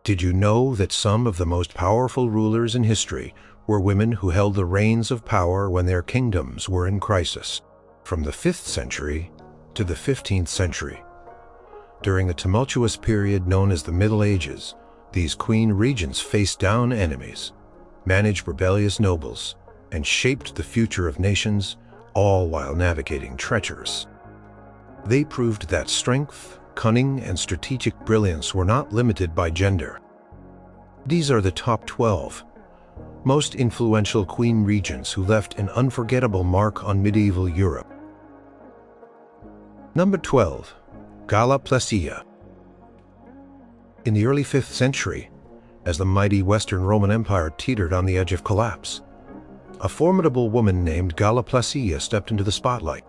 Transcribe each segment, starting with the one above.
Did you know that some of the most powerful rulers in history were women who held the reins of power when their kingdoms were in crisis, from the 5th century to the 15th century? During the tumultuous period known as the Middle Ages, these queen regents faced down enemies, managed rebellious nobles, and shaped the future of nations, all while navigating treacherous. They proved that strength, cunning, and strategic brilliance were not limited by gender. These are the top 12 most influential queen regents who left an unforgettable mark on medieval Europe. Number 12. Galla Placidia. In the early 5th century, as the mighty Western Roman Empire teetered on the edge of collapse, a formidable woman named Galla Placidia stepped into the spotlight.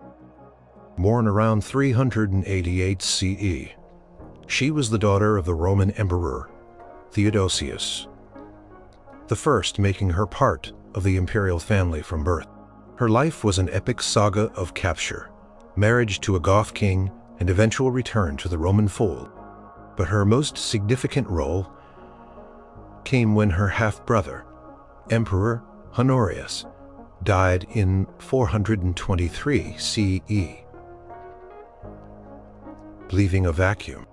Born around 388 CE, she was the daughter of the Roman Emperor Theodosius I, making her part of the imperial family from birth. Her life was an epic saga of capture, marriage to a Goth king, and eventual return to the Roman fold. But her most significant role came when her half-brother, Emperor Honorius, died in 423 CE, leaving a vacuum.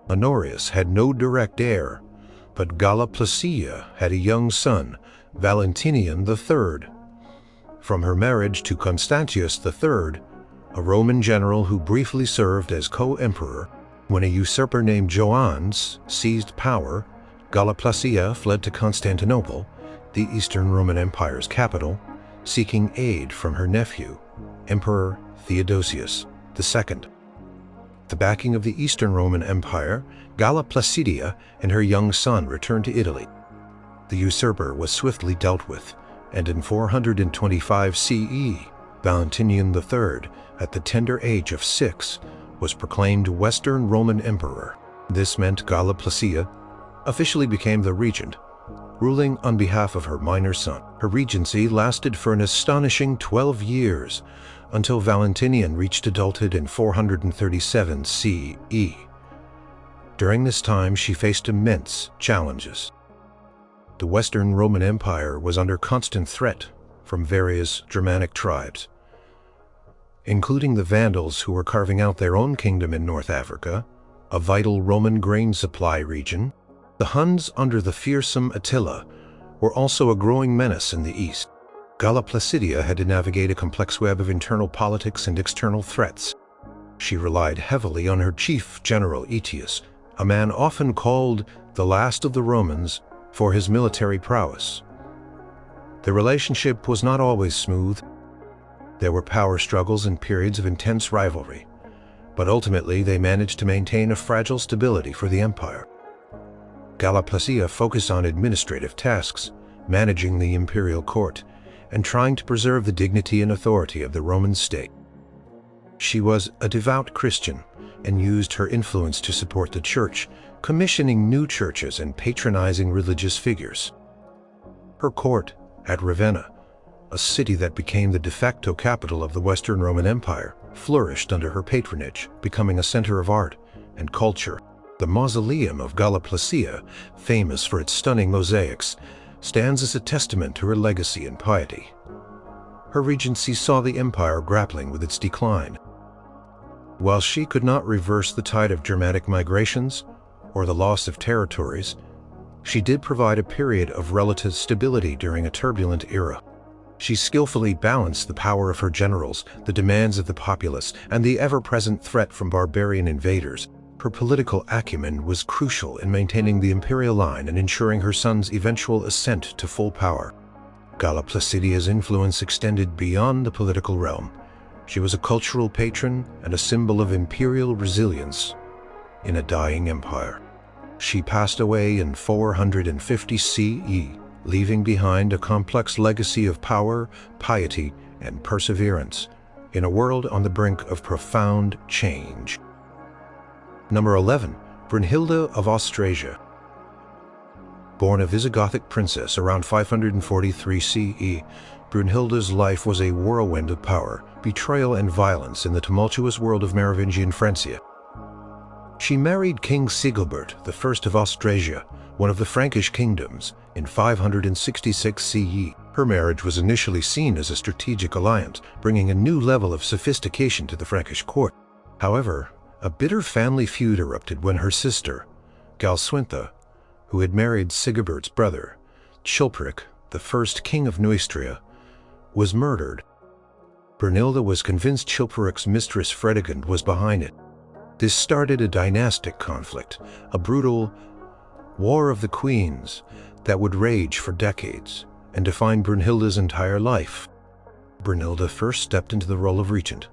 Honorius had no direct heir, but Galla Placidia had a young son, Valentinian III. From her marriage to Constantius III, a Roman general who briefly served as co-emperor, when a usurper named Joannes seized power, Galla Placidia fled to Constantinople, the Eastern Roman Empire's capital, seeking aid from her nephew, Emperor Theodosius II. The backing of the Eastern Roman Empire, Galla Placidia and her young son returned to Italy. The usurper was swiftly dealt with, and in 425 CE, Valentinian III, at the tender age of 6, was proclaimed Western Roman Emperor. This meant Galla Placidia officially became the regent, ruling on behalf of her minor son. Her regency lasted for an astonishing 12 years, until Valentinian reached adulthood in 437 CE. During this time, she faced immense challenges. The Western Roman Empire was under constant threat from various Germanic tribes, including the Vandals, who were carving out their own kingdom in North Africa, a vital Roman grain supply region. The Huns under the fearsome Attila were also a growing menace in the east. Galla Placidia had to navigate a complex web of internal politics and external threats. She relied heavily on her chief general Aetius, a man often called the last of the Romans for his military prowess. The relationship was not always smooth. There were power struggles and periods of intense rivalry, but ultimately they managed to maintain a fragile stability for the empire. Galla Placidia focused on administrative tasks, managing the imperial court, and trying to preserve the dignity and authority of the Roman state. She was a devout Christian and used her influence to support the church, commissioning new churches and patronizing religious figures. Her court at Ravenna, a city that became the de facto capital of the Western Roman Empire, flourished under her patronage, becoming a center of art and culture. The mausoleum of Galla Placidia, famous for its stunning mosaics, stands as a testament to her legacy and piety. Her regency saw the empire grappling with its decline. While she could not reverse the tide of Germanic migrations or the loss of territories, she did provide a period of relative stability during a turbulent era. She skillfully balanced the power of her generals, the demands of the populace, and the ever-present threat from barbarian invaders. Her political acumen was crucial in maintaining the imperial line and ensuring her son's eventual ascent to full power. Galla Placidia's influence extended beyond the political realm. She was a cultural patron and a symbol of imperial resilience in a dying empire. She passed away in 450 CE, leaving behind a complex legacy of power, piety, and perseverance in a world on the brink of profound change. Number 11. Brunhilda of Austrasia. Born a Visigothic princess around 543 CE, Brunhilda's life was a whirlwind of power, betrayal, and violence in the tumultuous world of Merovingian Francia. She married King Sigebert I of Austrasia, one of the Frankish kingdoms, in 566 CE. Her marriage was initially seen as a strategic alliance, bringing a new level of sophistication to the Frankish court. However, a bitter family feud erupted when her sister, Galswintha, who had married Sigebert's brother, Chilperic, the first king of Neustria, was murdered. Brunhilda was convinced Chilperic's mistress Fredegund was behind it. This started a dynastic conflict, a brutal war of the queens that would rage for decades and define Brunhilda's entire life. Brunhilda first stepped into the role of regent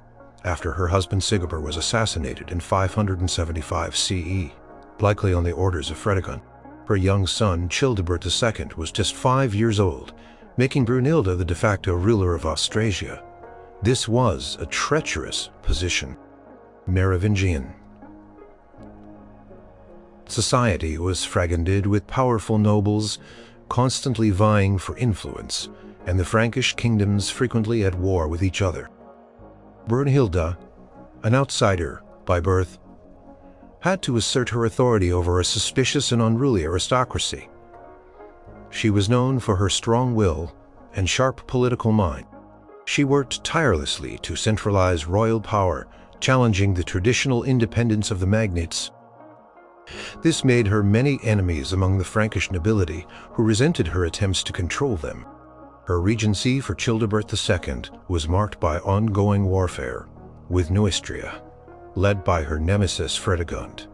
after her husband Sigebert was assassinated in 575 CE, likely on the orders of Fredegund. Her young son, Childebert II, was just 5 years old, making Brunhilda the de facto ruler of Austrasia. This was a treacherous position. Merovingian society was fragmented, with powerful nobles constantly vying for influence, and the Frankish kingdoms frequently at war with each other. Brunhilda, an outsider by birth, had to assert her authority over a suspicious and unruly aristocracy. She was known for her strong will and sharp political mind. She worked tirelessly to centralize royal power, challenging the traditional independence of the magnates. This made her many enemies among the Frankish nobility, who resented her attempts to control them. Her regency for Childebert II was marked by ongoing warfare with Neustria, led by her nemesis Fredegund,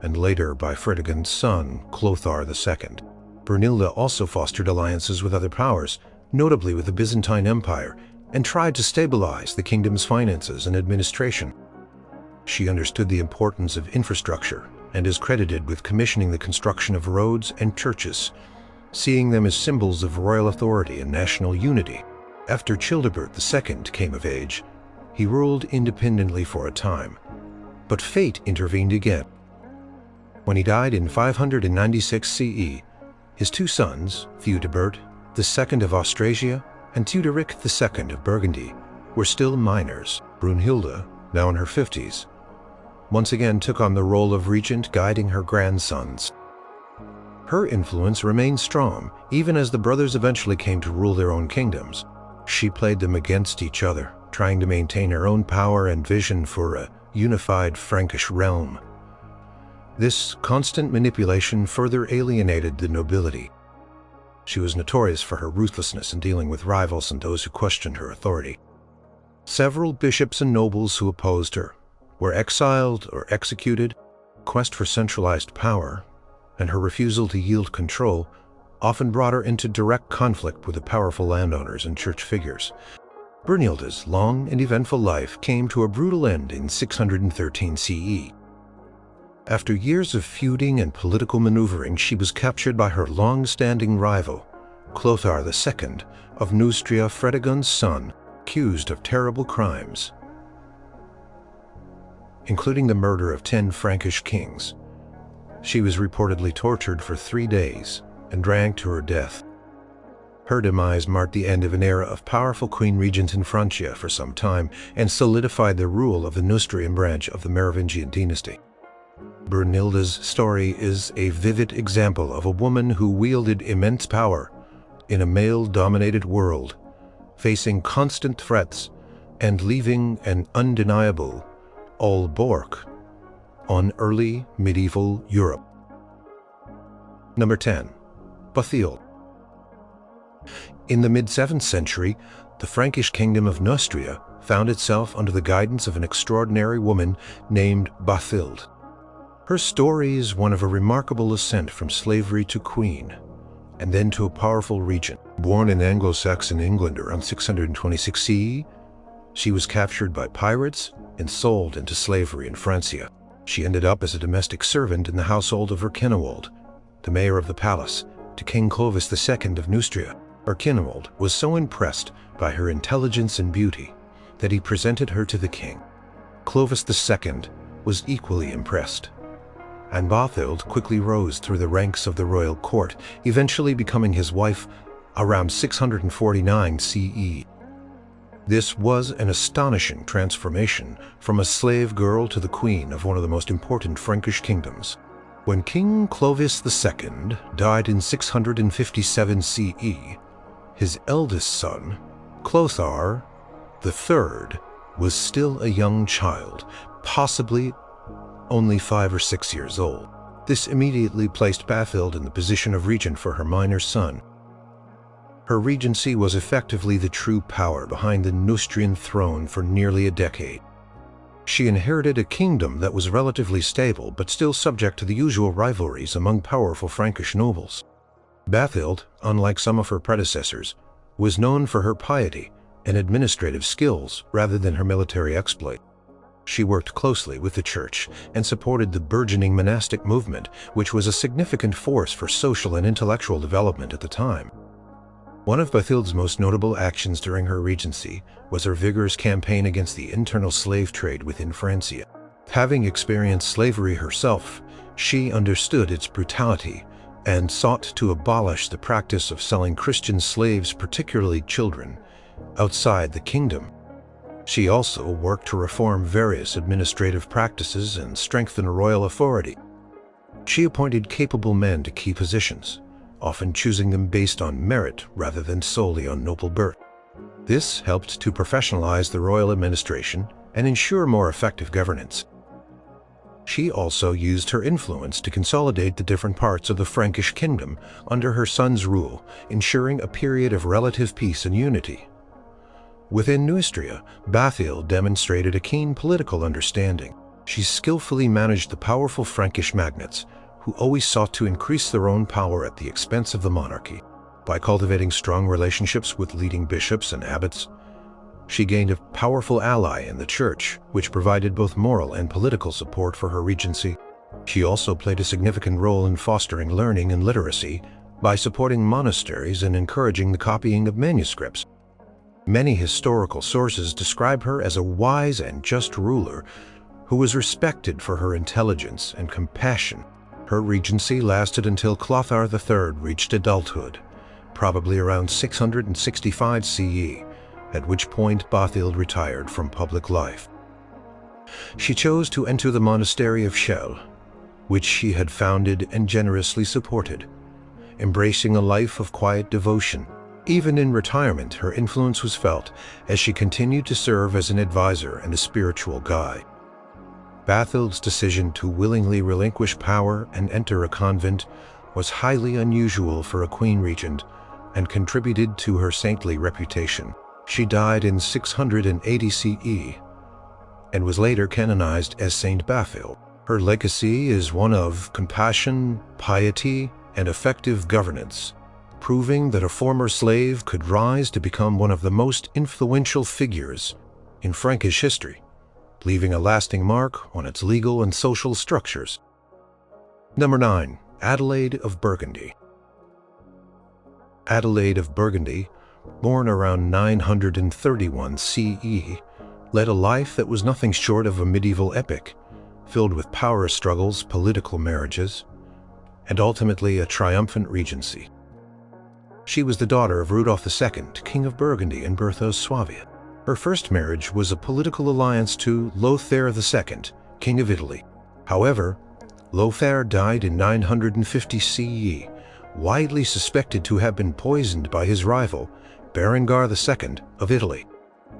and later by Fredegund's son, Clothar II. Brunhilda also fostered alliances with other powers, notably with the Byzantine Empire, and tried to stabilize the kingdom's finances and administration. She understood the importance of infrastructure and is credited with commissioning the construction of roads and churches, seeing them as symbols of royal authority and national unity. After Childebert II came of age, he ruled independently for a time, but fate intervened again. When he died in 596 CE, his two sons, Theudebert II of Austrasia and Theuderic II of Burgundy, were still minors. Brunhilda, now in her 50s, once again took on the role of regent, guiding her grandsons. Her influence remained strong, even as the brothers eventually came to rule their own kingdoms. She played them against each other, trying to maintain her own power and vision for a unified Frankish realm. This constant manipulation further alienated the nobility. She was notorious for her ruthlessness in dealing with rivals and those who questioned her authority. Several bishops and nobles who opposed her were exiled or executed. Quest for centralized power and her refusal to yield control often brought her into direct conflict with the powerful landowners and church figures. Brunhilda's long and eventful life came to a brutal end in 613 CE. After years of feuding and political maneuvering, she was captured by her long-standing rival, Clothar II of Neustria, Fredegund's son, accused of terrible crimes, including the murder of 10 Frankish kings. She was reportedly tortured for 3 days and dragged to her death. Her demise marked the end of an era of powerful queen regents in Francia for some time and solidified the rule of the Neustrian branch of the Merovingian dynasty. Brunhilda's story is a vivid example of a woman who wielded immense power in a male-dominated world, facing constant threats and leaving an undeniable Olbork on early medieval Europe. Number 10. Bathild. In the mid-7th century, the Frankish kingdom of Neustria found itself under the guidance of an extraordinary woman named Bathild. Her story is one of a remarkable ascent from slavery to queen, and then to a powerful regent. Born in Anglo-Saxon England around 626 CE, she was captured by pirates and sold into slavery in Francia. She ended up as a domestic servant in the household of Erkinewald, the mayor of the palace, to King Clovis II of Neustria. Erkinewald was so impressed by her intelligence and beauty that he presented her to the king. Clovis II was equally impressed, and Bathild quickly rose through the ranks of the royal court, eventually becoming his wife around 649 CE. This was an astonishing transformation from a slave girl to the queen of one of the most important Frankish kingdoms. When King Clovis II died in 657 CE, his eldest son, Clothar III, was still a young child, possibly only 5 or 6 years old. This immediately placed Bathild in the position of regent for her minor son. Her regency was effectively the true power behind the Neustrian throne for nearly a decade. She inherited a kingdom that was relatively stable but still subject to the usual rivalries among powerful Frankish nobles. Bathild, unlike some of her predecessors, was known for her piety and administrative skills rather than her military exploit. She worked closely with the church and supported the burgeoning monastic movement, which was a significant force for social and intellectual development at the time. One of Bathild's most notable actions during her regency was her vigorous campaign against the internal slave trade within Francia. Having experienced slavery herself, she understood its brutality and sought to abolish the practice of selling Christian slaves, particularly children, outside the kingdom. She also worked to reform various administrative practices and strengthen royal authority. She appointed capable men to key positions, often choosing them based on merit rather than solely on noble birth. This helped to professionalize the royal administration and ensure more effective governance. She also used her influence to consolidate the different parts of the Frankish kingdom under her son's rule, ensuring a period of relative peace and unity. Within Neustria, Bathild demonstrated a keen political understanding. She skillfully managed the powerful Frankish magnates, who always sought to increase their own power at the expense of the monarchy. By cultivating strong relationships with leading bishops and abbots, she gained a powerful ally in the church, which provided both moral and political support for her regency. She also played a significant role in fostering learning and literacy by supporting monasteries and encouraging the copying of manuscripts. Many historical sources describe her as a wise and just ruler who was respected for her intelligence and compassion. Her regency lasted until Clothar III reached adulthood, probably around 665 CE, at which point Bathild retired from public life. She chose to enter the monastery of Chelles, which she had founded and generously supported, embracing a life of quiet devotion. Even in retirement, her influence was felt as she continued to serve as an advisor and a spiritual guide. Bathild's decision to willingly relinquish power and enter a convent was highly unusual for a queen regent and contributed to her saintly reputation. She died in 680 CE and was later canonized as Saint Bathild. Her legacy is one of compassion, piety, and effective governance, proving that a former slave could rise to become one of the most influential figures in Frankish history, leaving a lasting mark on its legal and social structures. Number 9. Adelaide of Burgundy. Adelaide of Burgundy, born around 931 CE, led a life that was nothing short of a medieval epic, filled with power struggles, political marriages, and ultimately a triumphant regency. She was the daughter of Rudolf II, King of Burgundy and Bertha of Swabia. Her first marriage was a political alliance to Lothair II, King of Italy. However, Lothair died in 950 CE, widely suspected to have been poisoned by his rival, Berengar II of Italy.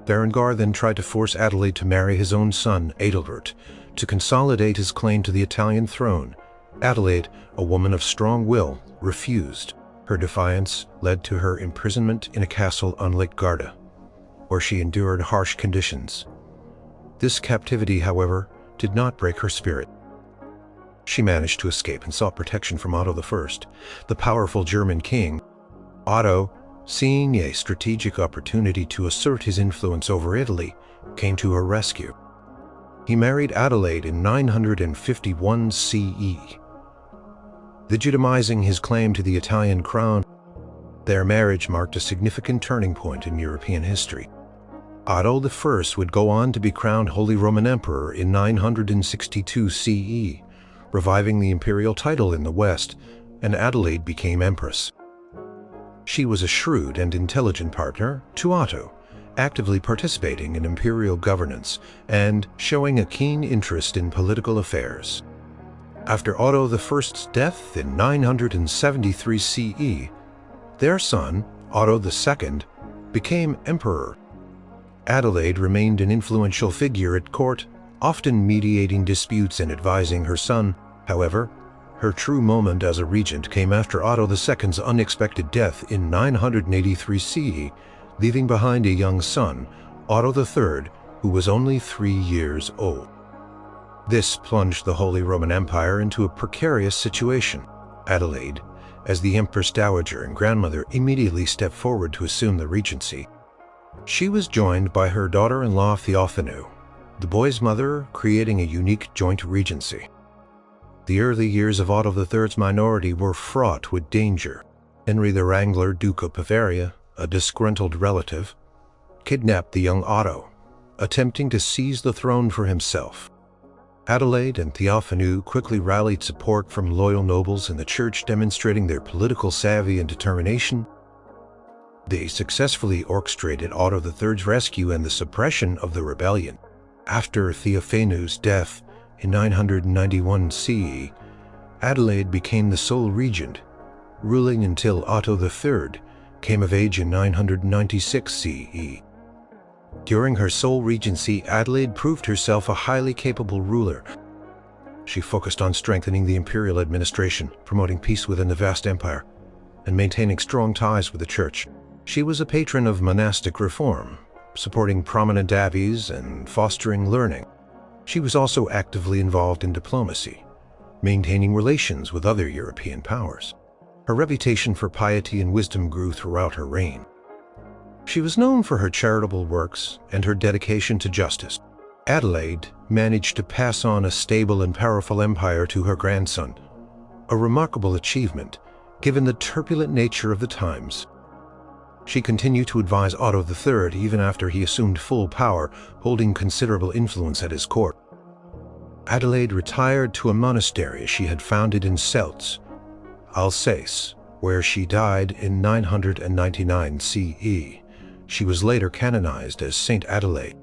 Berengar then tried to force Adelaide to marry his own son, Adalbert, to consolidate his claim to the Italian throne. Adelaide, a woman of strong will, refused. Her defiance led to her imprisonment in a castle on Lake Garda, where she endured harsh conditions. This captivity, however, did not break her spirit. She managed to escape and sought protection from Otto I, the powerful German king. Otto, seeing a strategic opportunity to assert his influence over Italy, came to her rescue. He married Adelaide in 951 CE, legitimizing his claim to the Italian crown. Their marriage marked a significant turning point in European history. Otto I would go on to be crowned Holy Roman Emperor in 962 CE, reviving the imperial title in the West, and Adelaide became empress. She was a shrewd and intelligent partner to Otto, actively participating in imperial governance and showing a keen interest in political affairs. After Otto I's death in 973 CE, their son, Otto II, became emperor. Adelaide remained an influential figure at court, often mediating disputes and advising her son. However, her true moment as a regent came after Otto II's unexpected death in 983 CE, leaving behind a young son, Otto III, who was only 3 years old. This plunged the Holy Roman Empire into a precarious situation. Adelaide, as the Empress Dowager and grandmother, immediately stepped forward to assume the regency. She was joined by her daughter-in-law Theopanu, the boy's mother, creating a unique joint regency. The early years of Otto III's minority were fraught with danger. Henry the Wrangler, Duke of Bavaria, a disgruntled relative, kidnapped the young Otto, attempting to seize the throne for himself. Adelaide and Theopanu quickly rallied support from loyal nobles in the church, demonstrating their political savvy and determination. They successfully orchestrated Otto III's rescue and the suppression of the rebellion. After Theophanu's death in 991 CE, Adelaide became the sole regent, ruling until Otto III came of age in 996 CE. During her sole regency, Adelaide proved herself a highly capable ruler. She focused on strengthening the imperial administration, promoting peace within the vast empire, and maintaining strong ties with the church. She was a patron of monastic reform, supporting prominent abbeys and fostering learning. She was also actively involved in diplomacy, maintaining relations with other European powers. Her reputation for piety and wisdom grew throughout her reign. She was known for her charitable works and her dedication to justice. Adelaide managed to pass on a stable and powerful empire to her grandson, a remarkable achievement given the turbulent nature of the times. She continued to advise Otto III even after he assumed full power, holding considerable influence at his court. Adelaide retired to a monastery she had founded in Celts, Alsace, where she died in 999 CE. She was later canonized as Saint Adelaide.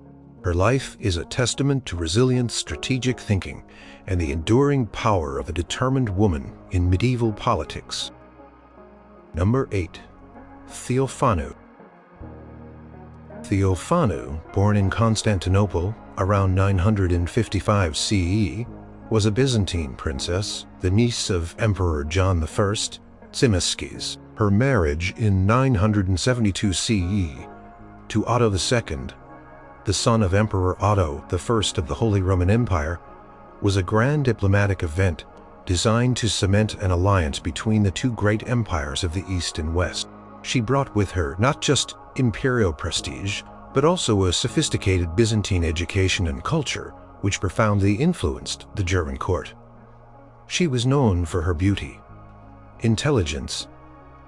Her life is a testament to resilient strategic thinking and the enduring power of a determined woman in medieval politics. Number 8. Theophanu. Theophanu, born in Constantinople around 955 CE, was a Byzantine princess, the niece of Emperor John I, Tzimiskes. Her marriage in 972 CE to Otto II, the son of Emperor Otto I of the Holy Roman Empire, was a grand diplomatic event designed to cement an alliance between the two great empires of the East and West. She brought with her not just imperial prestige, but also a sophisticated Byzantine education and culture, which profoundly influenced the German court. She was known for her beauty, intelligence,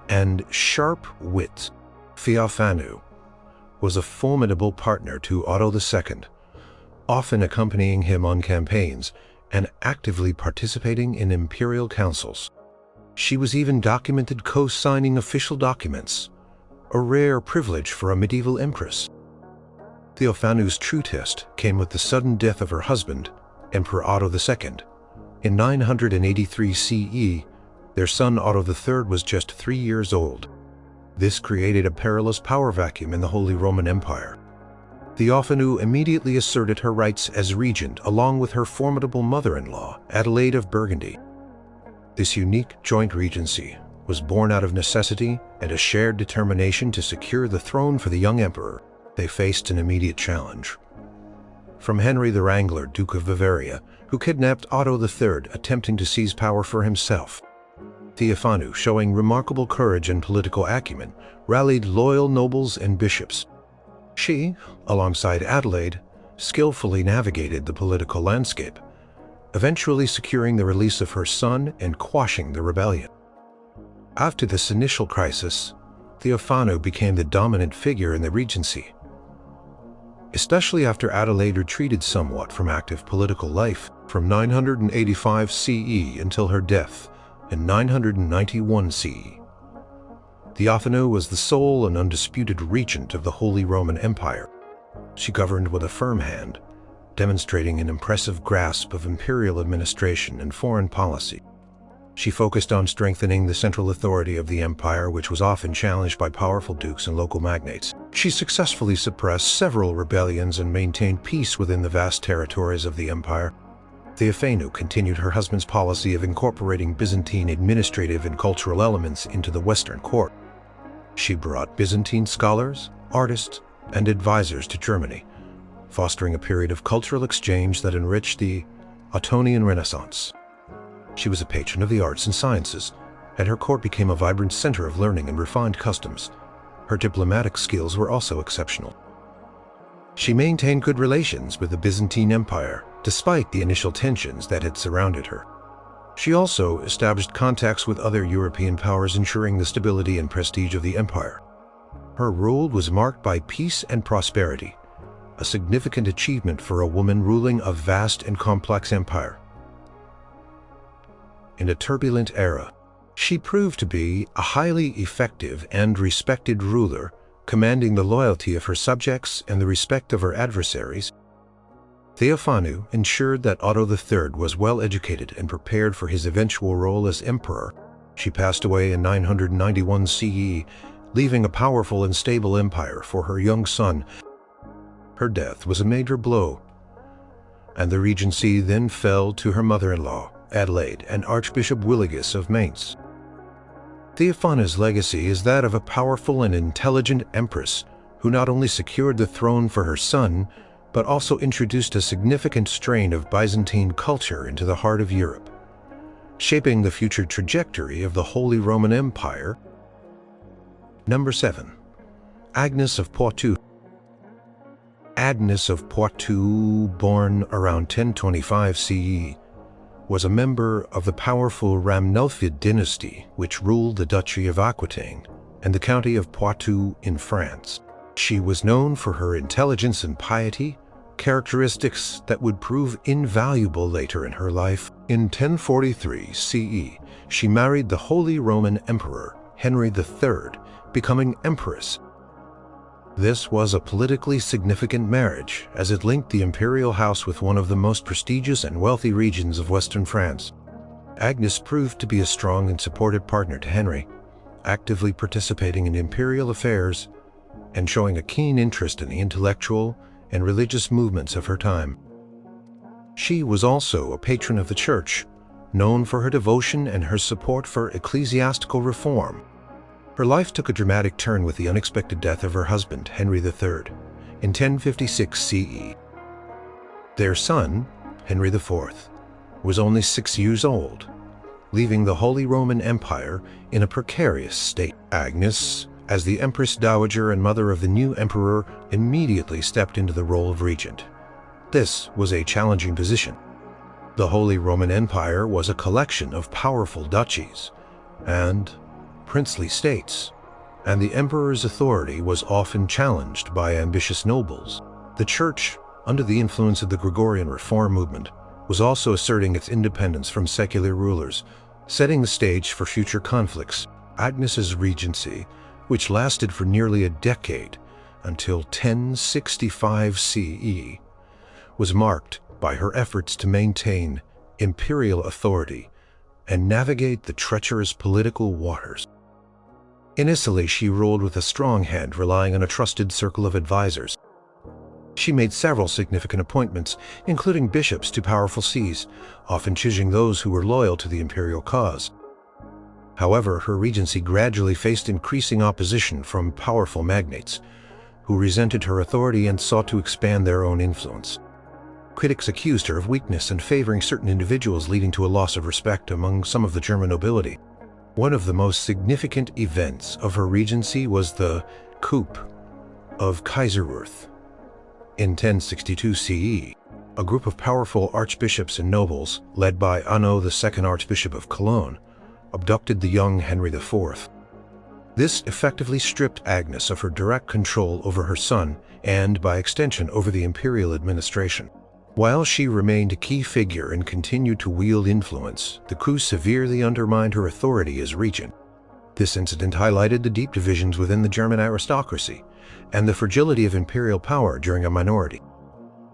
and sharp wit. Theophanu was a formidable partner to Otto II, often accompanying him on campaigns and actively participating in imperial councils. She was even documented co-signing official documents, a rare privilege for a medieval empress. Theophanu's true test came with the sudden death of her husband, Emperor Otto II. In 983 CE, their son Otto III was just 3 years old. This created a perilous power vacuum in the Holy Roman Empire. Theophanu immediately asserted her rights as regent along with her formidable mother-in-law, Adelaide of Burgundy. This unique joint regency was born out of necessity and a shared determination to secure the throne for the young emperor. They faced an immediate challenge from Henry the Wrangler, Duke of Bavaria, who kidnapped Otto III, attempting to seize power for himself. Theophanu, showing remarkable courage and political acumen, rallied loyal nobles and bishops. She, alongside Adelaide, skillfully navigated the political landscape, eventually securing the release of her son and quashing the rebellion. After this initial crisis, Theophanu became the dominant figure in the regency. Especially after Adelaide retreated somewhat from active political life from 985 CE until her death in 991 CE. Theopanu was the sole and undisputed regent of the Holy Roman Empire. She governed with a firm hand, demonstrating an impressive grasp of imperial administration and foreign policy. She focused on strengthening the central authority of the empire, which was often challenged by powerful dukes and local magnates. She successfully suppressed several rebellions and maintained peace within the vast territories of the empire. Theopanu continued her husband's policy of incorporating Byzantine administrative and cultural elements into the Western court. She brought Byzantine scholars, artists, and advisors to Germany, fostering a period of cultural exchange that enriched the Ottonian Renaissance. She was a patron of the arts and sciences, and her court became a vibrant center of learning and refined customs. Her diplomatic skills were also exceptional. She maintained good relations with the Byzantine Empire, despite the initial tensions that had surrounded her. She also established contacts with other European powers, ensuring the stability and prestige of the empire. Her rule was marked by peace and prosperity, a significant achievement for a woman ruling a vast and complex empire. In a turbulent era, she proved to be a highly effective and respected ruler, commanding the loyalty of her subjects and the respect of her adversaries. Theopanu ensured that Otto III was well educated and prepared for his eventual role as emperor. She passed away in 991 CE, leaving a powerful and stable empire for her young son. Her death was a major blow, and the regency then fell to her mother-in-law, Adelaide, and Archbishop Willigis of Mainz. Theophanu's legacy is that of a powerful and intelligent empress who not only secured the throne for her son, but also introduced a significant strain of Byzantine culture into the heart of Europe, shaping the future trajectory of the Holy Roman Empire. Number 7. Agnes of Pu. Agnes of Pu, born around 1025 CE, was a member of the powerful Ramnelfid dynasty which ruled the Duchy of Aquitaine and the county of Poitou in France. She was known for her intelligence and piety, characteristics that would prove invaluable later in her life. In 1043 CE, she married the Holy Roman Emperor Henry III, becoming empress. This was a politically significant marriage, as it linked the imperial house with one of the most prestigious and wealthy regions of Western France. Agnes proved to be a strong and supportive partner to Henry, actively participating in imperial affairs and showing a keen interest in the intellectual and religious movements of her time. She was also a patron of the Church, known for her devotion and her support for ecclesiastical reform. Her life took a dramatic turn with the unexpected death of her husband, Henry III, in 1056 CE. Their son, Henry IV, was only 6 years old, leaving the Holy Roman Empire in a precarious state. Agnes, as the Empress Dowager and mother of the new emperor, immediately stepped into the role of regent. This was a challenging position. The Holy Roman Empire was a collection of powerful duchies and princely states, and the emperor's authority was often challenged by ambitious nobles. The Church, under the influence of the Gregorian reform movement, was also asserting its independence from secular rulers, setting the stage for future conflicts. Agnes's regency, which lasted for nearly a decade until 1065 CE, was marked by her efforts to maintain imperial authority and navigate the treacherous political waters. In Italy, she ruled with a strong hand, relying on a trusted circle of advisors. She made several significant appointments, including bishops to powerful sees, often choosing those who were loyal to the imperial cause. However, her regency gradually faced increasing opposition from powerful magnates, who resented her authority and sought to expand their own influence. Critics accused her of weakness and favoring certain individuals, leading to a loss of respect among some of the German nobility. One of the most significant events of her regency was the coup of Kaiserwerth. In 1062 CE, a group of powerful archbishops and nobles, led by Anno, the second Archbishop of Cologne, abducted the young Henry IV. This effectively stripped Agnes of her direct control over her son and, by extension, over the imperial administration. While she remained a key figure and continued to wield influence, the coup severely undermined her authority as regent. This incident highlighted the deep divisions within the German aristocracy and the fragility of imperial power during a minority.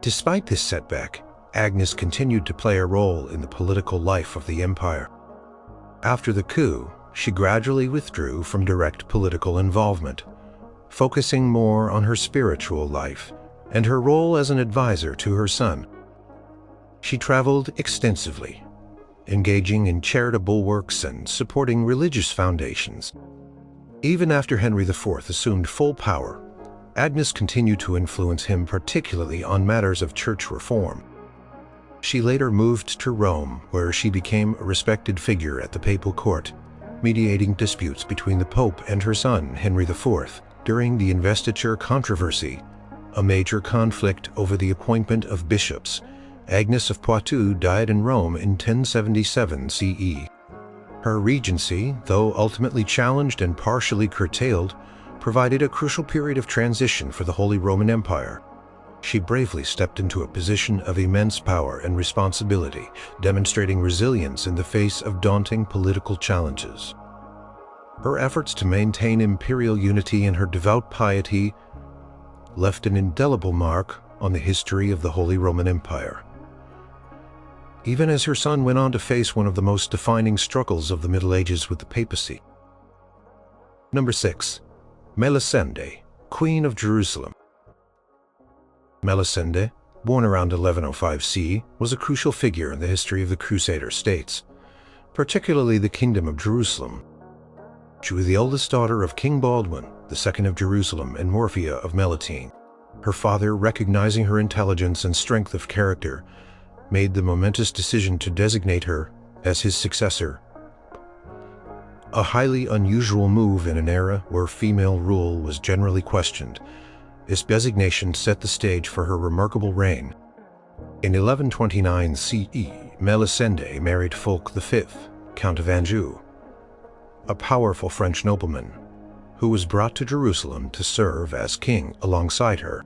Despite this setback, Agnes continued to play a role in the political life of the empire. After the coup, she gradually withdrew from direct political involvement, focusing more on her spiritual life and her role as an advisor to her son. She traveled extensively, engaging in charitable works and supporting religious foundations. Even after Henry IV assumed full power, Agnes continued to influence him, particularly on matters of church reform. She later moved to Rome, where she became a respected figure at the papal court, mediating disputes between the Pope and her son, Henry IV, during the investiture controversy, a major conflict over the appointment of bishops. Agnes of Pu died in Rome in 1077 CE. Her regency, though ultimately challenged and partially curtailed, provided a crucial period of transition for the Holy Roman Empire. She bravely stepped into a position of immense power and responsibility, demonstrating resilience in the face of daunting political challenges. Her efforts to maintain imperial unity and her devout piety left an indelible mark on the history of the Holy Roman Empire. Even as her son went on to face one of the most defining struggles of the Middle Ages with the papacy. Number 6. Melisende, Queen of Jerusalem. Melisende, born around 1105 CE, was a crucial figure in the history of the Crusader states, particularly the Kingdom of Jerusalem. She was the eldest daughter of King Baldwin II of Jerusalem and Morphia of Melitene. Her father, recognizing her intelligence and strength of character, made the momentous decision to designate her as his successor. A highly unusual move in an era where female rule was generally questioned. This designation set the stage for her remarkable reign. In 1129 CE, Melisende married Fulk V, Count of Anjou, a powerful French nobleman who was brought to Jerusalem to serve as king alongside her.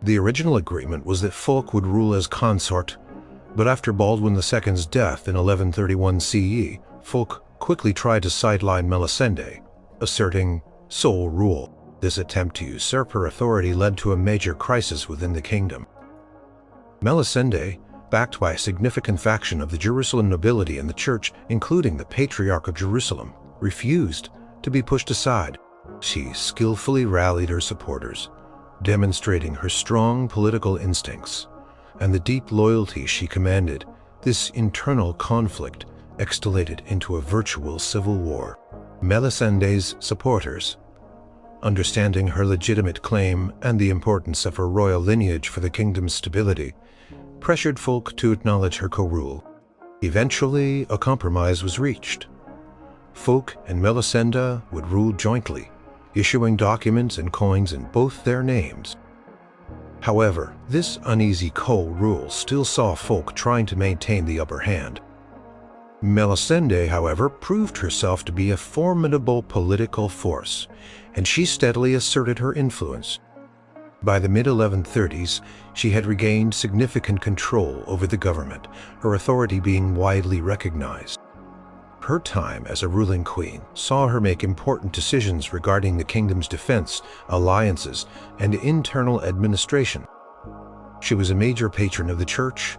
The original agreement was that Fulk would rule as consort, but after Baldwin II's death in 1131 CE, Fulk quickly tried to sideline Melisende, asserting sole rule. This attempt to usurp her authority led to a major crisis within the kingdom. Melisende, backed by a significant faction of the Jerusalem nobility and the church, including the Patriarch of Jerusalem, refused to be pushed aside. She skillfully rallied her supporters, demonstrating her strong political instincts and the deep loyalty she commanded. This internal conflict escalated into a virtual civil war. Melisende's supporters, understanding her legitimate claim and the importance of her royal lineage for the kingdom's stability, pressured Fulk to acknowledge her co-rule. Eventually, a compromise was reached. Fulk and Melisende would rule jointly, issuing documents and coins in both their names. However, this uneasy co-rule still saw Fulk trying to maintain the upper hand. Melisende, however, proved herself to be a formidable political force, and she steadily asserted her influence. By the mid-1130s, she had regained significant control over the government, her authority being widely recognized. Her time as a ruling queen saw her make important decisions regarding the kingdom's defense, alliances, and internal administration. She was a major patron of the church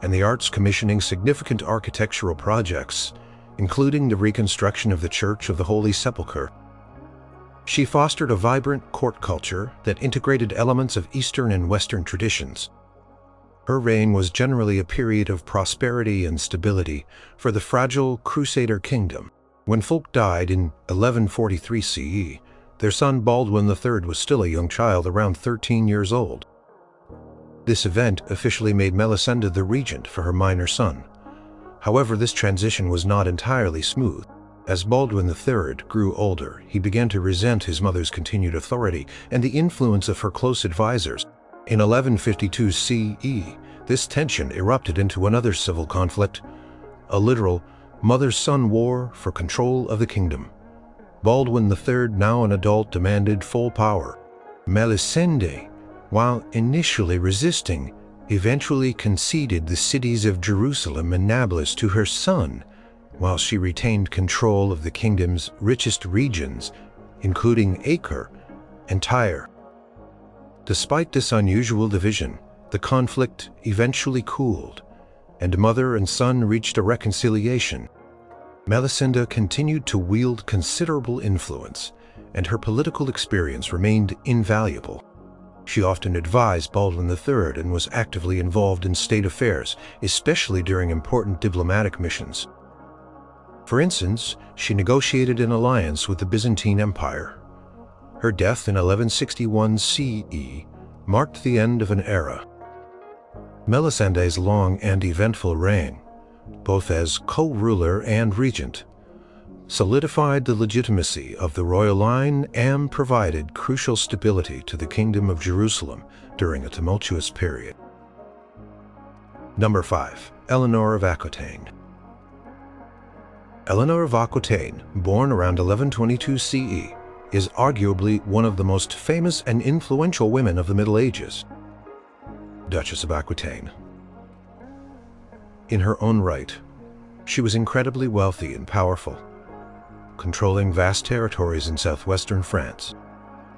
and the arts, commissioning significant architectural projects, including the reconstruction of the Church of the Holy Sepulchre. She fostered a vibrant court culture that integrated elements of Eastern and Western traditions. Her reign was generally a period of prosperity and stability for the fragile Crusader kingdom. When Fulk died in 1143 CE, their son Baldwin III was still a young child, around 13 years old. This event officially made Melisende the regent for her minor son. However, this transition was not entirely smooth. As Baldwin III grew older, he began to resent his mother's continued authority and the influence of her close advisors. In 1152 CE, this tension erupted into another civil conflict, a literal mother-son war for control of the kingdom. Baldwin III, now an adult, demanded full power. Melisende, while initially resisting, eventually conceded the cities of Jerusalem and Nablus to her son, while she retained control of the kingdom's richest regions, including Acre and Tyre. Despite this unusual division, the conflict eventually cooled, and mother and son reached a reconciliation. Melisende continued to wield considerable influence, and her political experience remained invaluable. She often advised Baldwin III and was actively involved in state affairs, especially during important diplomatic missions. For instance, she negotiated an alliance with the Byzantine Empire. Her death in 1161 CE marked the end of an era. Melisende's long and eventful reign, both as co-ruler and regent, solidified the legitimacy of the royal line and provided crucial stability to the Kingdom of Jerusalem during a tumultuous period. Number 5. Eleanor of Aquitane. Eleanor of Aquitane, born around 1122 CE, is arguably one of the most famous and influential women of the Middle Ages. Duchess of Aquitaine. In her own right, she was incredibly wealthy and powerful, controlling vast territories in southwestern France.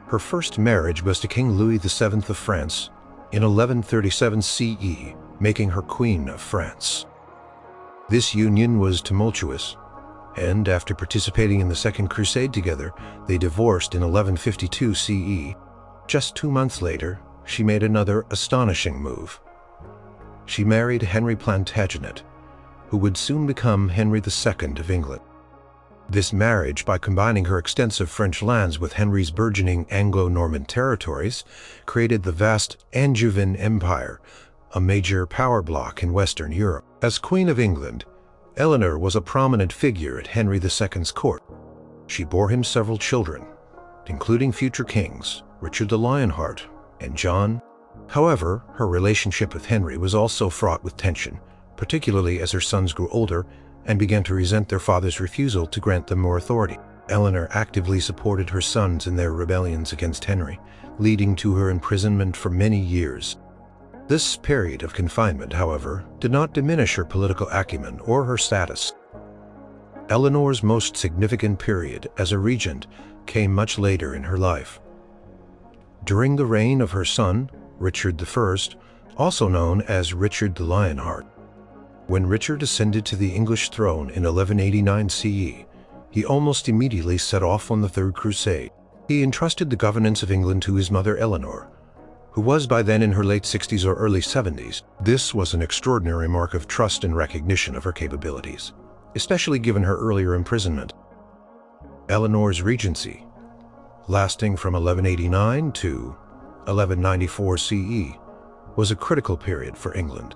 Her first marriage was to King Louis VII of France in 1137 CE, making her Queen of France. This union was tumultuous, and after participating in the Second Crusade together, they divorced in 1152 CE. Just 2 months later, she made another astonishing move. She married Henry Plantagenet, who would soon become Henry II of England. This marriage, by combining her extensive French lands with Henry's burgeoning Anglo-Norman territories, created the vast Angevin Empire, a major power bloc in Western Europe. As Queen of England, Eleanor was a prominent figure at Henry II's court. She bore him several children, including future kings Richard the Lionheart and John. However, her relationship with Henry was also fraught with tension, particularly as her sons grew older and began to resent their father's refusal to grant them more authority. Eleanor actively supported her sons in their rebellions against Henry, leading to her imprisonment for many years. This period of confinement, however, did not diminish her political acumen or her status. Eleanor's most significant period as a regent came much later in her life. During the reign of her son, Richard I, also known as Richard the Lionheart. When Richard ascended to the English throne in 1189 CE, he almost immediately set off on the Third Crusade. He entrusted the governance of England to his mother Eleanor, who was by then in her late 60s or early 70s. This was an extraordinary mark of trust and recognition of her capabilities, especially given her earlier imprisonment. Eleanor's regency, lasting from 1189 to 1194 CE, was a critical period for England.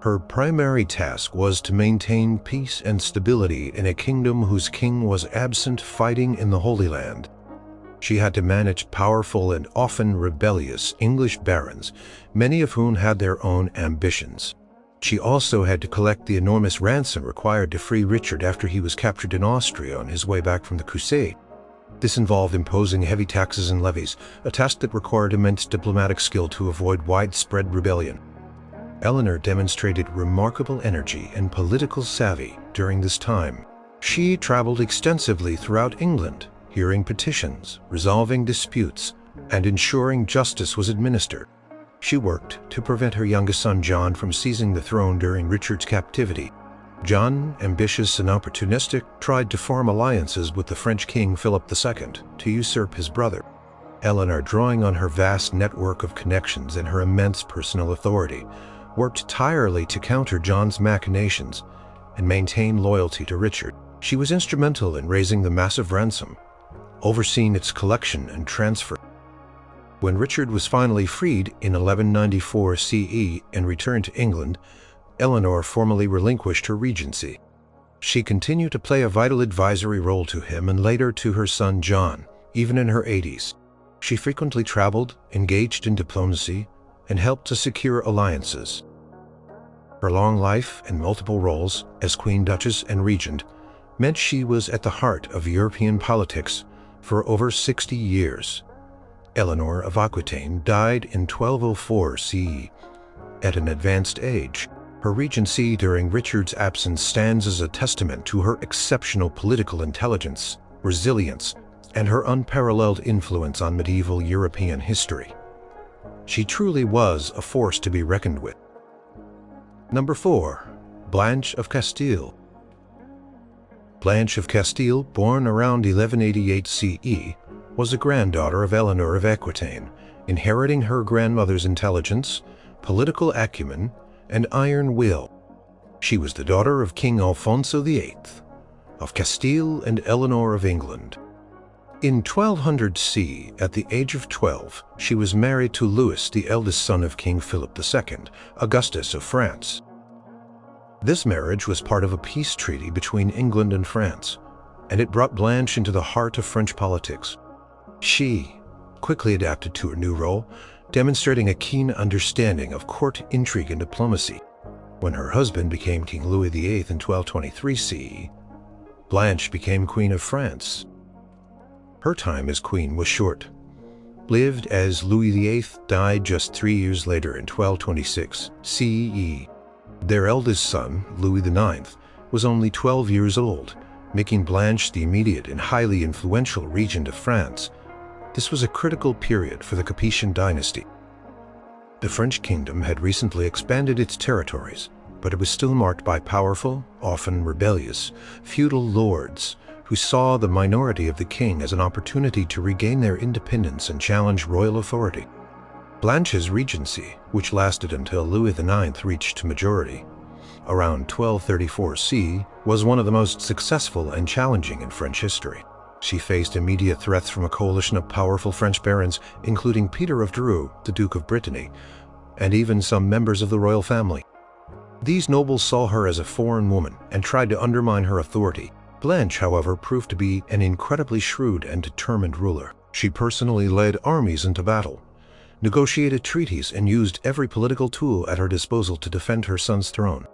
Her primary task was to maintain peace and stability in a kingdom whose king was absent fighting in the Holy Land. She had to manage powerful and often rebellious English barons, many of whom had their own ambitions. She also had to collect the enormous ransom required to free Richard after he was captured in Austria on his way back from the Crusade. This involved imposing heavy taxes and levies, a task that required immense diplomatic skill to avoid widespread rebellion. Eleanor demonstrated remarkable energy and political savvy during this time. She traveled extensively throughout England, hearing petitions, resolving disputes, and ensuring justice was administered. She worked to prevent her youngest son John from seizing the throne during Richard's captivity. John, ambitious and opportunistic, tried to form alliances with the French king Philip II to usurp his brother. Eleanor, drawing on her vast network of connections and her immense personal authority, worked tirelessly to counter John's machinations and maintain loyalty to Richard. She was instrumental in raising the massive ransom, overseeing its collection and transfer. When Richard was finally freed in 1194 CE and returned to England, Eleanor formally relinquished her regency. She continued to play a vital advisory role to him and later to her son John, even in her 80s. She frequently traveled, engaged in diplomacy, and helped to secure alliances. Her long life and multiple roles as Queen, Duchess, and Regent meant she was at the heart of European politics for over 60 years. Eleanor of Aquitaine died in 1204 CE at an advanced age. Her regency during Richard's absence stands as a testament to her exceptional political intelligence, resilience, and her unparalleled influence on medieval European history. She truly was a force to be reckoned with. Number 4. Blanch of Castile. Blanch of Castile, born around 1188 CE, was a granddaughter of Eleanor of Aquitane, inheriting her grandmother's intelligence, political acumen, and iron will. She was the daughter of King Alfonso VIII of Castile and Eleanor of England. In 1200 CE, at the age of 12, she was married to Louis, the eldest son of King Philip II, Augustus of France. This marriage was part of a peace treaty between England and France, and it brought Blanche into the heart of French politics. She quickly adapted to her new role, demonstrating a keen understanding of court intrigue and diplomacy. When her husband became King Louis VIII in 1223 CE, Blanche became Queen of France. Her time as queen was short. Lived as Louis VIII died just 3 years later in 1226 CE. Their eldest son, Louis IX, was only 12 years old, making Blanche the immediate and highly influential regent of France. This was a critical period for the Capetian dynasty. The French kingdom had recently expanded its territories, but it was still marked by powerful, often rebellious, feudal lords who saw the minority of the king as an opportunity to regain their independence and challenge royal authority. Blanche's regency, which lasted until Louis IX reached majority, around 1234 CE, was one of the most successful and challenging in French history. She faced immediate threats from a coalition of powerful French barons, including Peter of Dreux, the Duke of Brittany, and even some members of the royal family. These nobles saw her as a foreign woman and tried to undermine her authority. Blanche, however, proved to be an incredibly shrewd and determined ruler. She personally led armies into battle, negotiated treaties, and used every political tool at her disposal to defend her son's throne.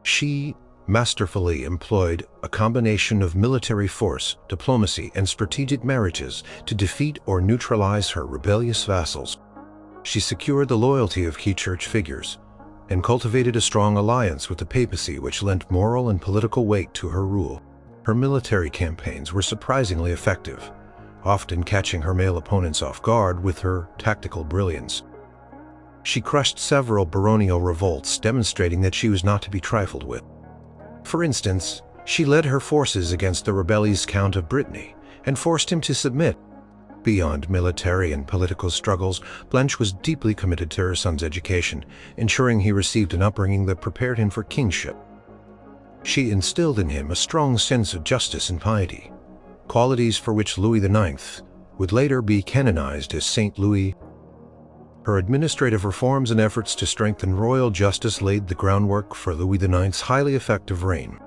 She masterfully employed a combination of military force, diplomacy, and strategic marriages to defeat or neutralize her rebellious vassals. She secured the loyalty of key church figures and cultivated a strong alliance with the papacy, which lent moral and political weight to her rule. Her military campaigns were surprisingly effective, often catching her male opponents off guard with her tactical brilliance. She crushed several baronial revolts, demonstrating that she was not to be trifled with. For instance, she led her forces against the rebellious Count of Brittany and forced him to submit. Beyond military and political struggles, Blanche was deeply committed to her son's education, ensuring he received an upbringing that prepared him for kingship. She instilled in him a strong sense of justice and piety, qualities for which Louis IX would later be canonized as Saint Louis. Her administrative reforms and efforts to strengthen royal justice laid the groundwork for Louis IX's highly effective reign.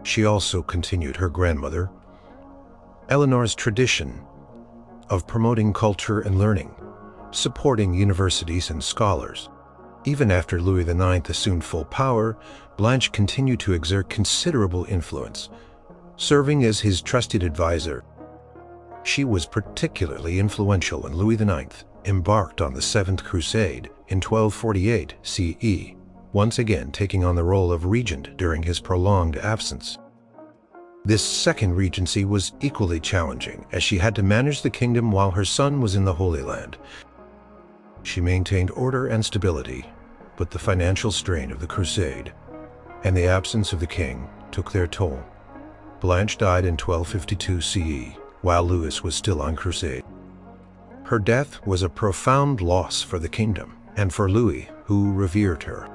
She also continued her grandmother, Eleanor's tradition of promoting culture and learning, supporting universities and scholars. Even after Louis IX assumed full power, Blanche continued to exert considerable influence, serving as his trusted advisor. She was particularly influential when Louis IX embarked on the Seventh Crusade in 1248 CE, once again taking on the role of regent during his prolonged absence. This second regency was equally challenging, as she had to manage the kingdom while her son was in the Holy Land. She maintained order and stability, but the financial strain of the crusade and the absence of the king took their toll. Blanche died in 1252 CE, while Louis was still on crusade. Her death was a profound loss for the kingdom and for Louis, who revered her.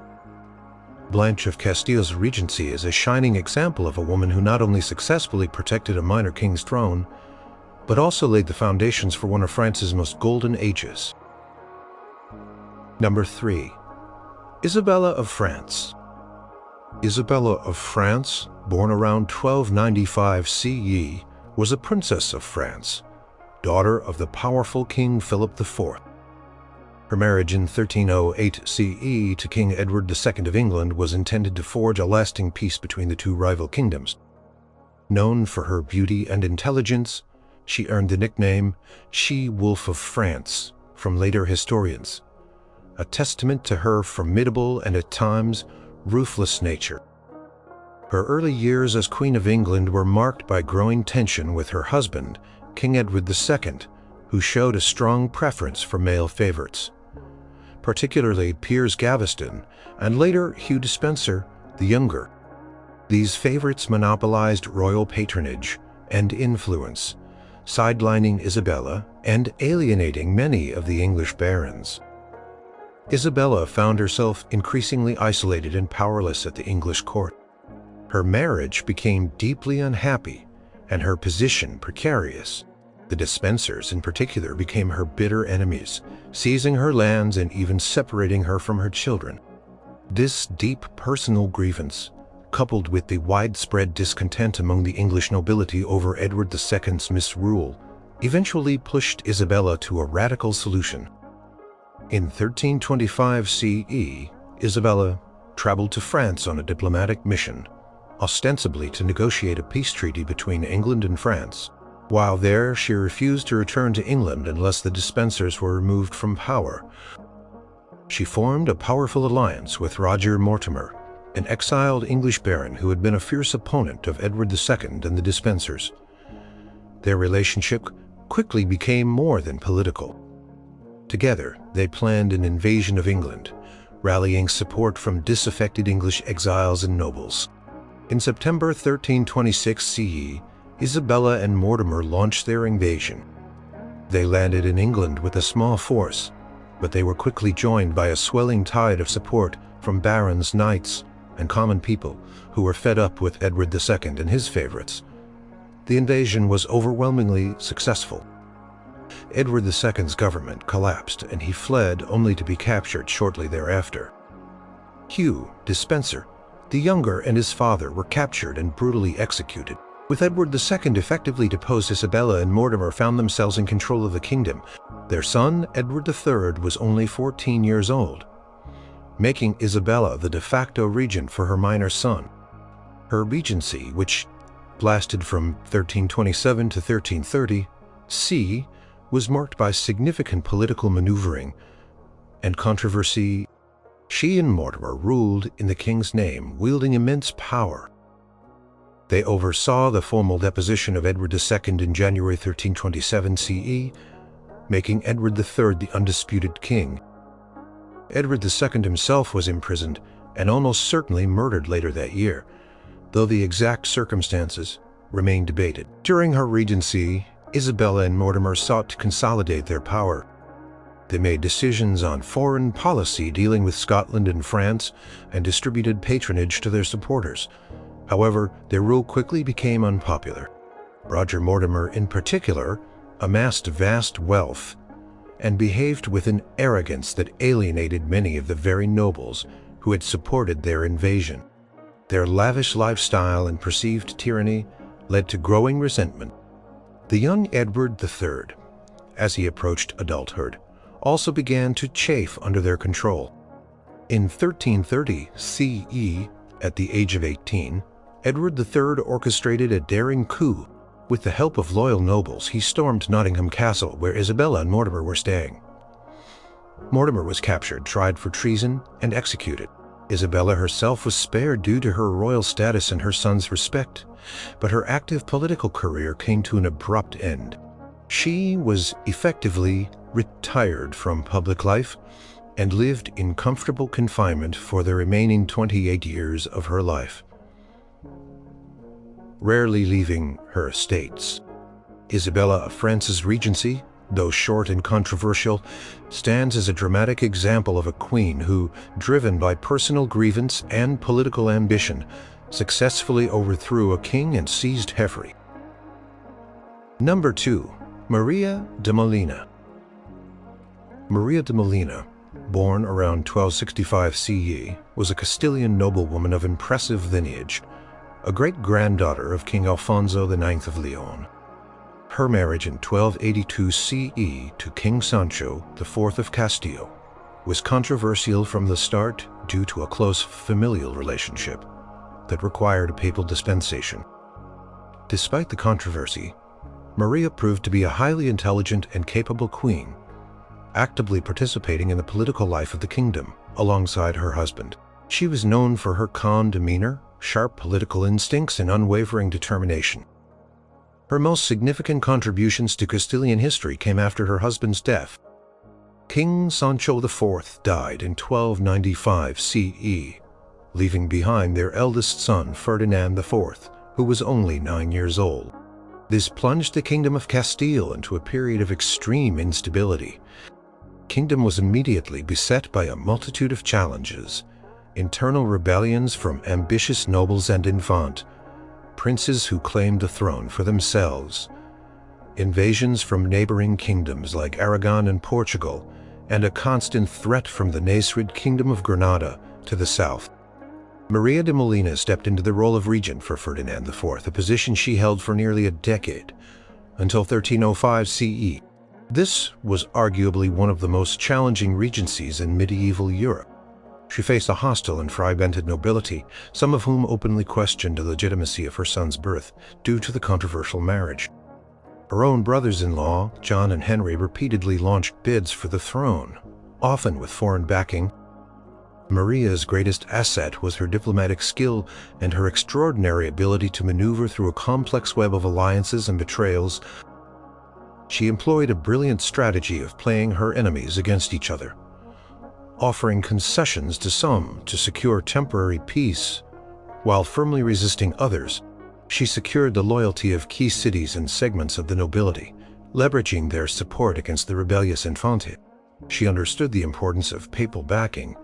Blanche of Castile's regency is a shining example of a woman who not only successfully protected a minor king's throne, but also laid the foundations for one of France's most golden ages. Number 3. Isabella of France. Isabella of France, born around 1295 CE, was a princess of France, daughter of the powerful King Philip IV. Her marriage in 1308 CE to King Edward II of England was intended to forge a lasting peace between the two rival kingdoms. Known for her beauty and intelligence, she earned the nickname She-Wolf of France from later historians, a testament to her formidable and at times ruthless nature. Her early years as Queen of England were marked by growing tension with her husband, King Edward II, who showed a strong preference for male favorites, particularly Piers Gaveston and later Hugh Despencer the Younger. These favorites monopolized royal patronage and influence, sidelining Isabella and alienating many of the English barons. Isabella found herself increasingly isolated and powerless at the English court. Her marriage became deeply unhappy and her position precarious. The Despensers in particular became her bitter enemies, seizing her lands and even separating her from her children. This deep personal grievance, coupled with the widespread discontent among the English nobility over Edward II's misrule, eventually pushed Isabella to a radical solution. In 1325 CE, Isabella traveled to France on a diplomatic mission, ostensibly to negotiate a peace treaty between England and France. While there, she refused to return to England unless the Despensers were removed from power. She formed a powerful alliance with Roger Mortimer, an exiled English baron who had been a fierce opponent of Edward II and the Despensers. Their relationship quickly became more than political. Together, they planned an invasion of England, rallying support from disaffected English exiles and nobles. In September 1326 CE, Isabella and Mortimer launched their invasion. They landed in England with a small force, but they were quickly joined by a swelling tide of support from barons, knights, and common people who were fed up with Edward II and his favorites. The invasion was overwhelmingly successful. Edward II's government collapsed and he fled only to be captured shortly thereafter. Hugh Despencer the Younger and his father were captured and brutally executed. With Edward II effectively deposed, Isabella and Mortimer found themselves in control of the kingdom. Their son, Edward III, was only 14 years old, making Isabella the de facto regent for her minor son. Her regency, which lasted from 1327 to 1330 C, was marked by significant political maneuvering and controversy. She and Mortimer ruled in the king's name, wielding immense power. They oversaw the formal deposition of Edward II in January 1327 CE, making Edward III the undisputed king. Edward II himself was imprisoned and almost certainly murdered later that year, though the exact circumstances remain debated. During her regency, Isabella and Mortimer sought to consolidate their power. They made decisions on foreign policy dealing with Scotland and France and distributed patronage to their supporters. However, their rule quickly became unpopular. Roger Mortimer, in particular, amassed vast wealth and behaved with an arrogance that alienated many of the very nobles who had supported their invasion. Their lavish lifestyle and perceived tyranny led to growing resentment. The young Edward III, as he approached adulthood, also began to chafe under their control. In 1330 CE, at the age of 18, Edward III orchestrated a daring coup. With the help of loyal nobles, he stormed Nottingham Castle, where Isabella and Mortimer were staying. Mortimer was captured, tried for treason, and executed. Isabella herself was spared due to her royal status and her son's respect, but her active political career came to an abrupt end. She was effectively retired from public life and lived in comfortable confinement for the remaining 28 years of her life, rarely leaving her estates. Isabella of France's regency, though short and controversial, stands as a dramatic example of a queen who, driven by personal grievance and political ambition, successfully overthrew a king and seized Heffrey. Number 2. Maria de Molina. Maria de Molina, born around 1265 CE, was a Castilian noblewoman of impressive lineage, a great-granddaughter of King Alfonso IX of Leon. Her marriage in 1282 CE to King Sancho IV of Castile was controversial from the start due to a close familial relationship that required a papal dispensation. Despite the controversy, Maria proved to be a highly intelligent and capable queen, actively participating in the political life of the kingdom alongside her husband. She was known for her calm demeanor, sharp political instincts, and unwavering determination. Her most significant contributions to Castilian history came after her husband's death. King Sancho IV died in 1295 CE, leaving behind their eldest son Ferdinand IV, who was only 9 years old. This plunged the Kingdom of Castile into a period of extreme instability. The kingdom was immediately beset by a multitude of challenges: internal rebellions from ambitious nobles and infant, princes who claimed the throne for themselves, invasions from neighboring kingdoms like Aragon and Portugal, and a constant threat from the Nasrid Kingdom of Granada to the south. Maria de Molina stepped into the role of regent for Ferdinand IV, a position she held for nearly a decade, until 1305 CE. This was arguably one of the most challenging regencies in medieval Europe. She faced a hostile and fragmented nobility, some of whom openly questioned the legitimacy of her son's birth due to the controversial marriage. Her own brothers-in-law, John and Henry, repeatedly launched bids for the throne, often with foreign backing. Maria's greatest asset was her diplomatic skill and her extraordinary ability to maneuver through a complex web of alliances and betrayals. She employed a brilliant strategy of playing her enemies against each other, offering concessions to some to secure temporary peace, while firmly resisting others. She secured the loyalty of key cities and segments of the nobility, leveraging their support against the rebellious Infante. She understood the importance of papal backing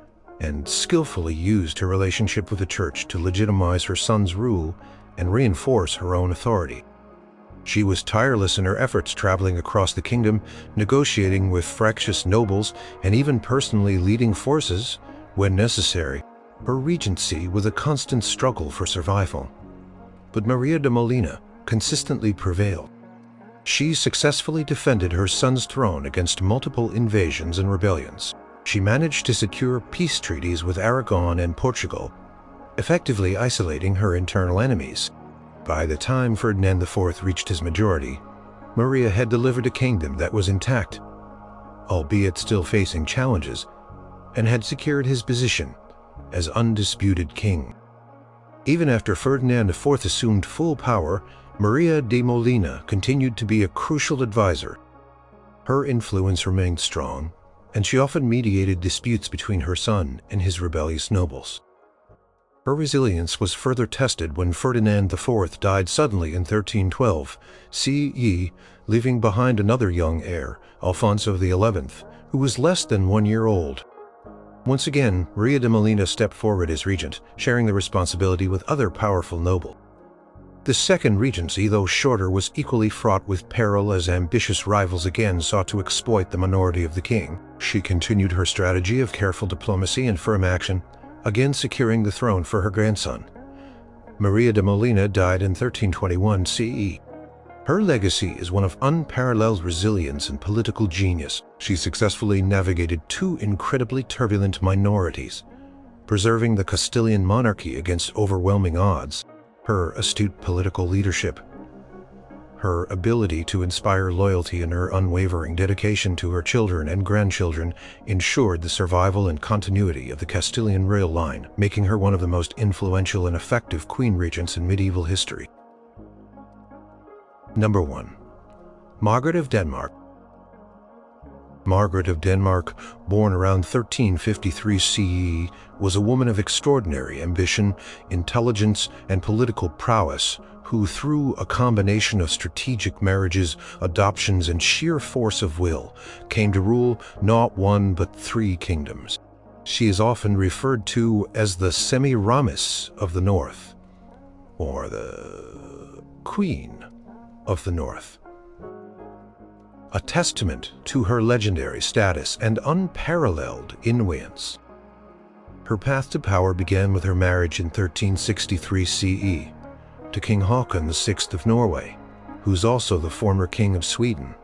and skillfully used her relationship with the Church to legitimize her son's rule and reinforce her own authority. She was tireless in her efforts, traveling across the kingdom, negotiating with fractious nobles, and even personally leading forces when necessary. Her regency was a constant struggle for survival. But Maria de Molina consistently prevailed. She successfully defended her son's throne against multiple invasions and rebellions. She managed to secure peace treaties with Aragon and Portugal, effectively isolating her internal enemies. By the time Ferdinand IV reached his majority, Maria had delivered a kingdom that was intact, albeit still facing challenges, and had secured his position as undisputed king. Even after Ferdinand IV assumed full power, Maria de Molina continued to be a crucial advisor. Her influence remained strong, and she often mediated disputes between her son and his rebellious nobles. Her resilience was further tested when Ferdinand IV died suddenly in 1312 CE, leaving behind another young heir, Alfonso XI, who was less than 1 year old. Once again, Maria de Molina stepped forward as regent, sharing the responsibility with other powerful nobles. The second regency, though shorter, was equally fraught with peril as ambitious rivals again sought to exploit the minority of the king. She continued her strategy of careful diplomacy and firm action, again securing the throne for her grandson. Maria de Molina died in 1321 CE. Her legacy is one of unparalleled resilience and political genius. She successfully navigated two incredibly turbulent minorities, preserving the Castilian monarchy against overwhelming odds. Her astute political leadership, her ability to inspire loyalty, and her unwavering dedication to her children and grandchildren ensured the survival and continuity of the Castilian royal line, making her one of the most influential and effective queen regents in medieval history. Number 1. Margaret of Denmark. Margaret of Denmark, born around 1353 CE, was a woman of extraordinary ambition, intelligence, and political prowess, who, through a combination of strategic marriages, adoptions, and sheer force of will, came to rule not one but 3 kingdoms. She is often referred to as the Semiramis of the North, or the Queen of the North, a testament to her legendary status and unparalleled influence. Her path to power began with her marriage in 1363 CE to King Haakon VI of Norway, who's also the former King of Sweden.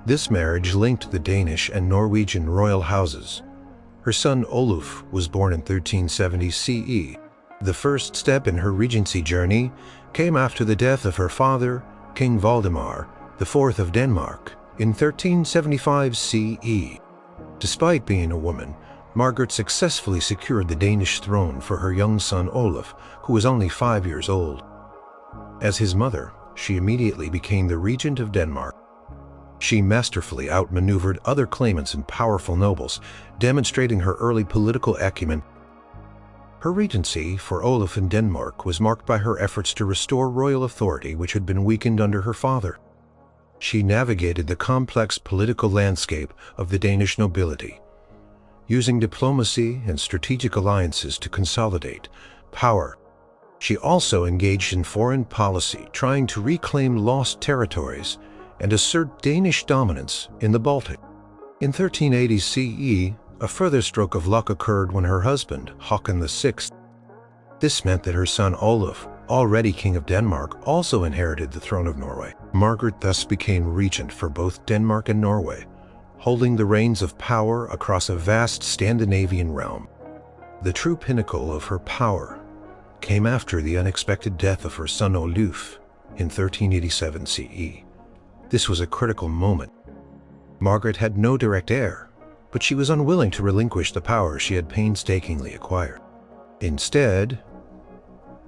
This marriage linked the Danish and Norwegian royal houses. Her son Oluf was born in 1370 CE. The first step in her regency journey came after the death of her father, King Valdemar IV of Denmark, in 1375 CE. Despite being a woman, Margaret successfully secured the Danish throne for her young son Olaf, who was only 5 years old. As his mother, she immediately became the Regent of Denmark. She masterfully outmaneuvered other claimants and powerful nobles, demonstrating her early political acumen. Her regency for Olaf in Denmark was marked by her efforts to restore royal authority which had been weakened under her father. She navigated the complex political landscape of the Danish nobility, using diplomacy and strategic alliances to consolidate power. She also engaged in foreign policy, trying to reclaim lost territories and assert Danish dominance in the Baltic. In 1380 CE, a further stroke of luck occurred when her husband, Håkon VI. This meant that her son Olaf, already King of Denmark, also inherited the throne of Norway. Margaret thus became regent for both Denmark and Norway, holding the reins of power across a vast Scandinavian realm. The true pinnacle of her power came after the unexpected death of her son Oluf in 1387 CE. This was a critical moment. Margaret had no direct heir, but she was unwilling to relinquish the power she had painstakingly acquired. Instead,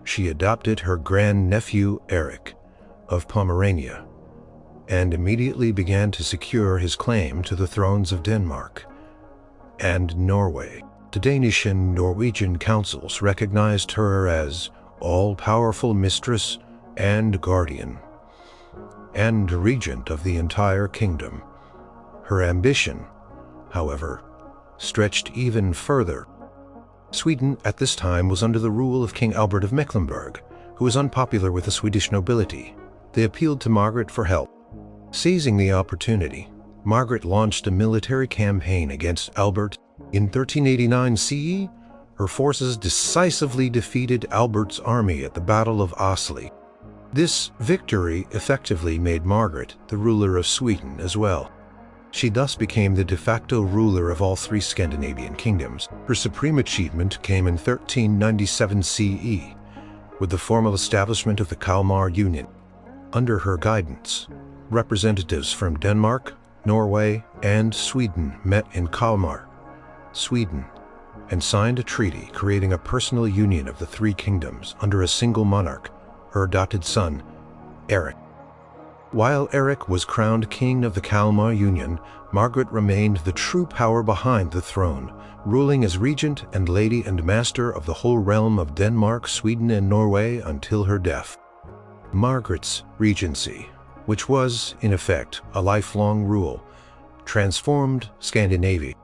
she adopted her grandnephew Eric of Pomerania and immediately began to secure his claim to the thrones of Denmark and Norway. The Danish and Norwegian councils recognized her as all-powerful mistress and guardian, and regent of the entire kingdom. Her ambition, however, stretched even further. Sweden at this time was under the rule of King Albert of Mecklenburg, who was unpopular with the Swedish nobility. They appealed to Margaret for help. Seizing the opportunity, Margaret launched a military campaign against Albert. In 1389 CE, her forces decisively defeated Albert's army at the Battle of Asli. This victory effectively made Margaret the ruler of Sweden as well. She thus became the de facto ruler of all three Scandinavian kingdoms. Her supreme achievement came in 1397 CE, with the formal establishment of the Kalmar Union. Under her guidance, representatives from Denmark, Norway, and Sweden met in Kalmar, Sweden, and signed a treaty creating a personal union of the three kingdoms under a single monarch, her adopted son, Eric. While Eric was crowned king of the Kalmar Union, Margaret remained the true power behind the throne, ruling as regent and lady and master of the whole realm of Denmark, Sweden, and Norway until her death. Margaret's regency, which was, in effect, a lifelong rule, transformed Scandinavia.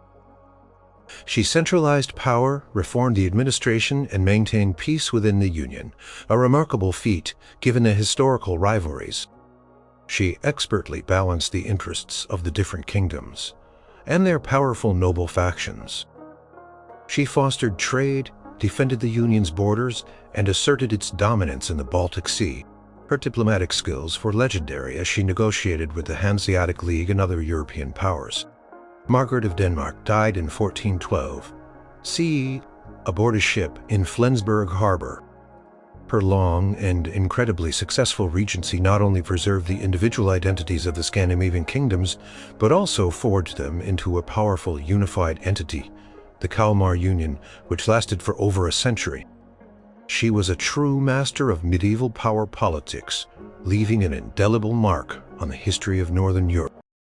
She centralized power, reformed the administration, and maintained peace within the Union, a remarkable feat given the historical rivalries. She expertly balanced the interests of the different kingdoms and their powerful noble factions. She fostered trade, defended the Union's borders, and asserted its dominance in the Baltic Sea. Her diplomatic skills were legendary as she negotiated with the Hanseatic League and other European powers. Margaret of Denmark died in 1412 CE aboard a ship in Flensburg Harbor. Her long and incredibly successful regency not only preserved the individual identities of the Scandinavian kingdoms, but also forged them into a powerful unified entity, the Kalmar Union, which lasted for over a century. She was a true master of medieval power politics, leaving an indelible mark on the history of Northern Europe.